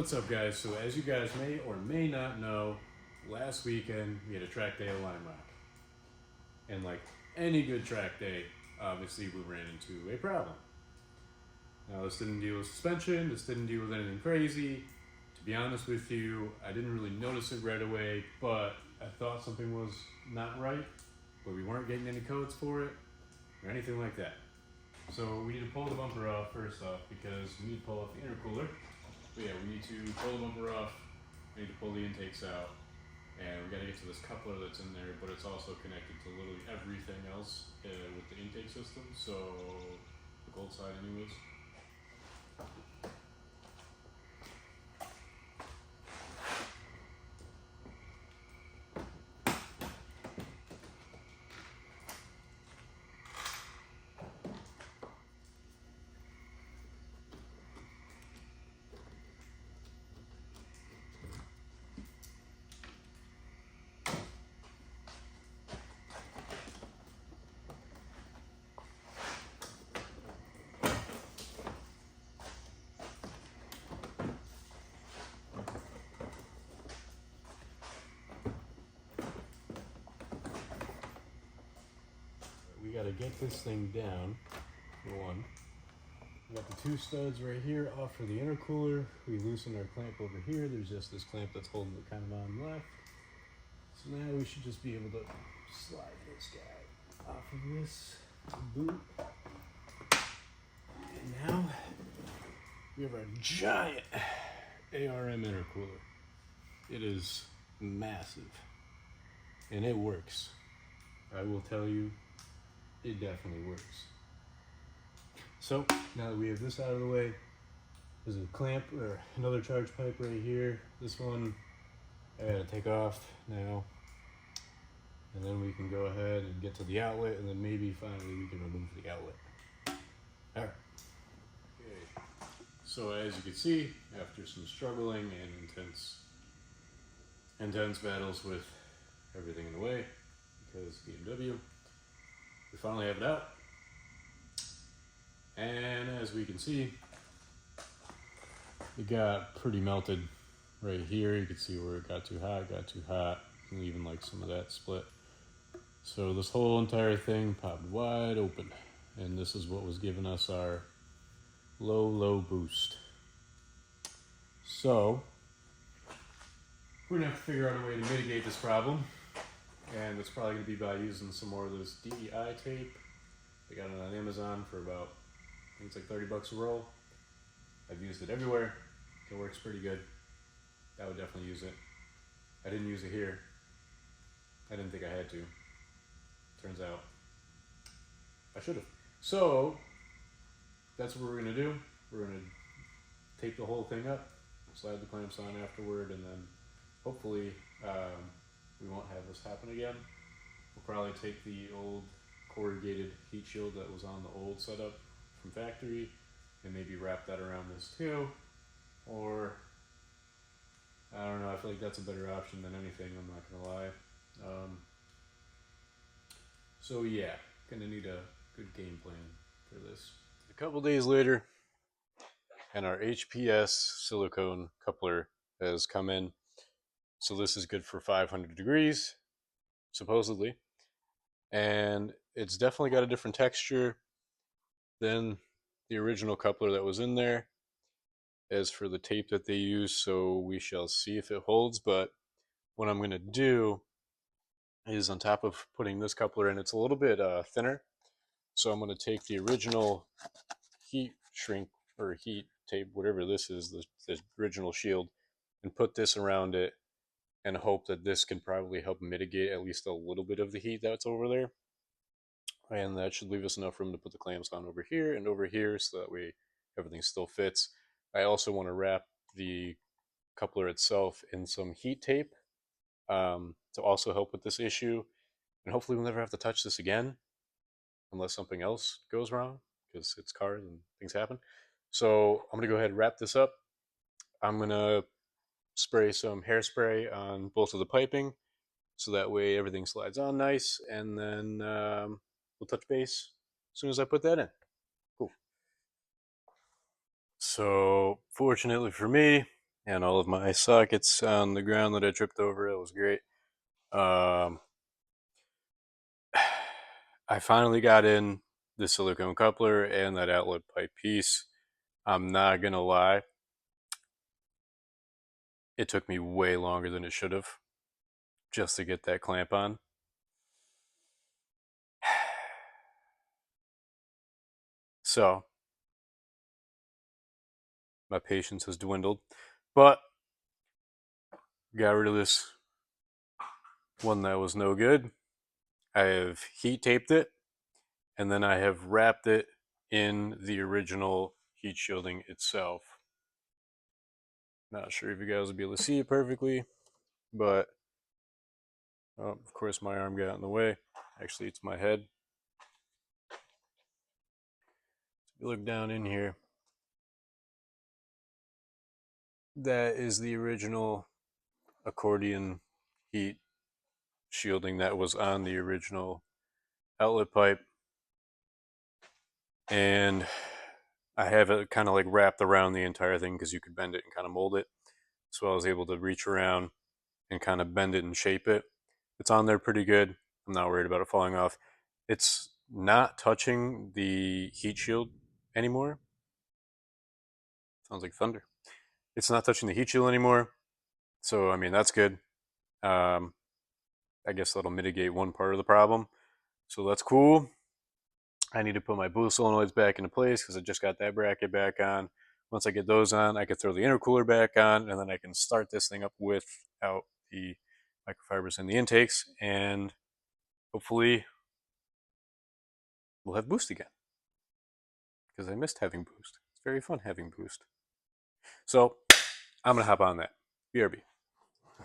What's up, guys? So, as you guys may or may not know, last weekend we had a track day at Lime Rock. And, like any good track day, obviously we ran into a problem. Now, this didn't deal with suspension, this didn't deal with anything crazy. To be honest with you, I didn't really notice it right away, but I thought something was not right, but we weren't getting any codes for it or anything like that. So, we need to pull the bumper off first off because we need to pull off the intercooler. But yeah, we need to pull the bumper off, we need to pull the intakes out, and we gotta get to this coupler that's in there, but it's also connected to literally everything else with the intake system, so the gold side anyways. We gotta get this thing down, for one. We got the two studs right here off for the intercooler. We loosen our clamp over here. There's just this clamp that's holding it kind of on left. So now we should just be able to slide this guy off of this boot. And now we have our giant ARM intercooler. It is massive and it works. I will tell you, it definitely works. So now that we have this out of the way, there's a clamp or another charge pipe right here. This one I gotta take off now, and then we can go ahead and get to the outlet, and then maybe finally we can remove the outlet. All right. Okay. So as you can see, after some struggling and intense battles with everything in the way, because BMW, we finally have it out. And as we can see, it got pretty melted right here. You can see where it got too hot, and even like some of that split. So this whole entire thing popped wide open, and this is what was giving us our low boost. So we're gonna have to figure out a way to mitigate this problem, and it's probably gonna be by using some more of this DEI tape. I got it on Amazon for about, I think it's like 30 bucks a roll. I've used it everywhere. It works pretty good. I would definitely use it. I didn't use it here. I didn't think I had to. Turns out I should have. So that's what we're gonna do. We're gonna tape the whole thing up, slide the clamps on afterward, and then hopefully we won't have this happen again. We'll probably take the old corrugated heat shield that was on the old setup from factory and maybe wrap that around this too, or I don't know, I feel like that's a better option than anything, I'm not gonna lie. So yeah, gonna need a good game plan for this. A couple days later, and our HPS silicone coupler has come in. So this is good for 500 degrees, supposedly. And it's definitely got a different texture than the original coupler that was in there. As for the tape that they use, so we shall see if it holds. But what I'm going to do is, on top of putting this coupler in, it's a little bit thinner. So I'm going to take the original heat shrink or heat tape, whatever this is, the original shield, and put this around it and hope that this can probably help mitigate at least a little bit of the heat that's over there. And that should leave us enough room to put the clamps on over here and over here, so that way everything still fits. I also want to wrap the coupler itself in some heat tape to also help with this issue. And hopefully we'll never have to touch this again unless something else goes wrong, because it's cars and things happen. So I'm going to go ahead and wrap this up. I'm going to spray some hairspray on both of the piping, so that way everything slides on nice, and then we'll touch base as soon as I put that in. Cool. So fortunately for me, and all of my sockets on the ground that I tripped over. It was great. I finally got in the silicone coupler and that outlet pipe piece. I'm not gonna lie, it took me way longer than it should have just to get that clamp on. So my patience has dwindled, but got rid of this one that was no good. I have heat taped it, and then I have wrapped it in the original heat shielding itself. Not sure if you guys will be able to see it perfectly, but of course my arm got in the way. Actually, it's my head. If you look down in here, that is the original accordion heat shielding that was on the original outlet pipe. And I have it kind of like wrapped around the entire thing because you could bend it and kind of mold it. So I was able to reach around and kind of bend it and shape it. It's on there pretty good. I'm not worried about it falling off. It's not touching the heat shield anymore. Sounds like thunder. It's not touching the heat shield anymore. So, I mean, that's good. Um, I guess that'll mitigate one part of the problem. So that's cool. I need to put my boost solenoids back into place because I just got that bracket back on. Once I get those on, I can throw the intercooler back on, and then I can start this thing up without the microfibers in the intakes, and hopefully we'll have boost again because I missed having boost. It's very fun having boost. So I'm gonna hop on that. BRB.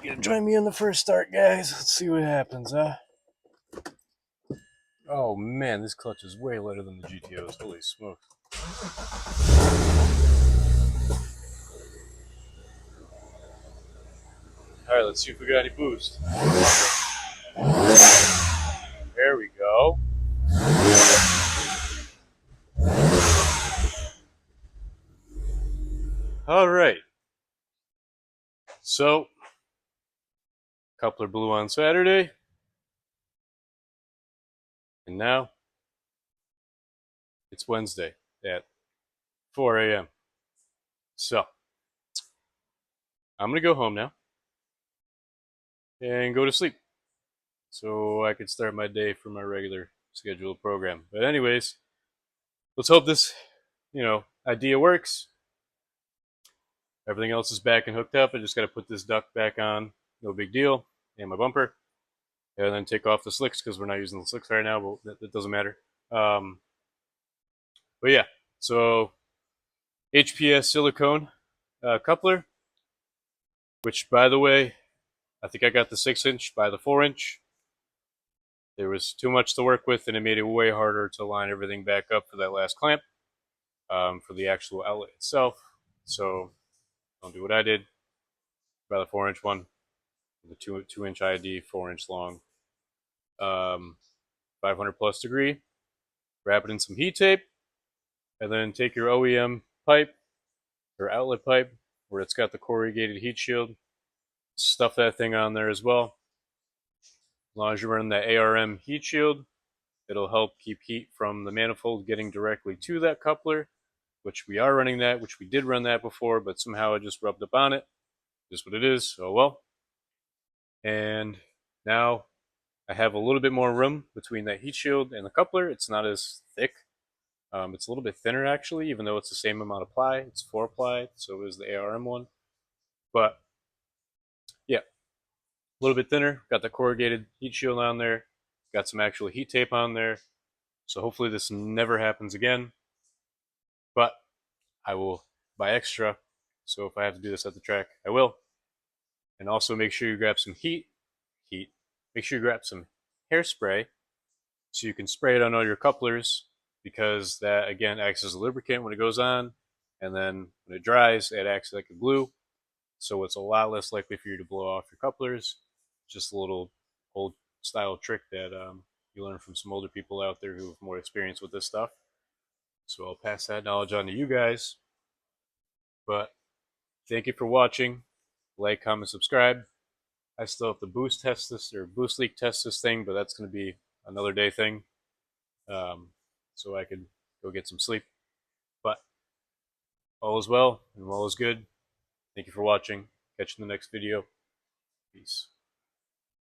You gonna join me in the first start, guys? Let's see what happens, huh? Oh man, this clutch is way lighter than the GTOs. Holy smokes. Alright, let's see if we got any boost. There we go. Alright. So, coupler blew on Saturday. And now, it's Wednesday at 4 a.m. So, I'm going to go home now and go to sleep so I could start my day for my regular scheduled program. But anyways, let's hope this, idea works. Everything else is back and hooked up. I just got to put this duct back on. No big deal. And my bumper. And then take off the slicks because we're not using the slicks right now, but that doesn't matter. But yeah, so HPS silicone coupler, which by the way, I think I got the 6-inch by the 4-inch. There was too much to work with, and it made it way harder to line everything back up for that last clamp for the actual outlet itself. So don't do what I did. By the 4-inch one, the 2-inch ID, 4-inch long, 500 plus degree. Wrap it in some heat tape, and then take your OEM pipe or outlet pipe where it's got the corrugated heat shield. Stuff that thing on there as well. As long as you run that ARM heat shield, it'll help keep heat from the manifold getting directly to that coupler, which we are running that, which we did run that before, but somehow it just rubbed up on it. Just what it is, oh well. And now I have a little bit more room between that heat shield and the coupler. It's not as thick. It's a little bit thinner actually, even though it's the same amount of ply. It's 4 ply, so is the ARM one. But yeah, a little bit thinner. Got the corrugated heat shield on there. Got some actual heat tape on there. So hopefully this never happens again. But I will buy extra. So if I have to do this at the track, I will. And also make sure you grab some heat. Make sure you grab some hairspray so you can spray it on all your couplers because that again acts as a lubricant when it goes on, and then when it dries, it acts like a glue. So it's a lot less likely for you to blow off your couplers. Just a little old style trick that you learn from some older people out there who have more experience with this stuff. So I'll pass that knowledge on to you guys. But Thank you for watching. Like, comment, subscribe. I still have to boost leak test this thing, but that's going to be another day thing. So I can go get some sleep. But all is well and all is good. Thank you for watching. Catch you in the next video. Peace.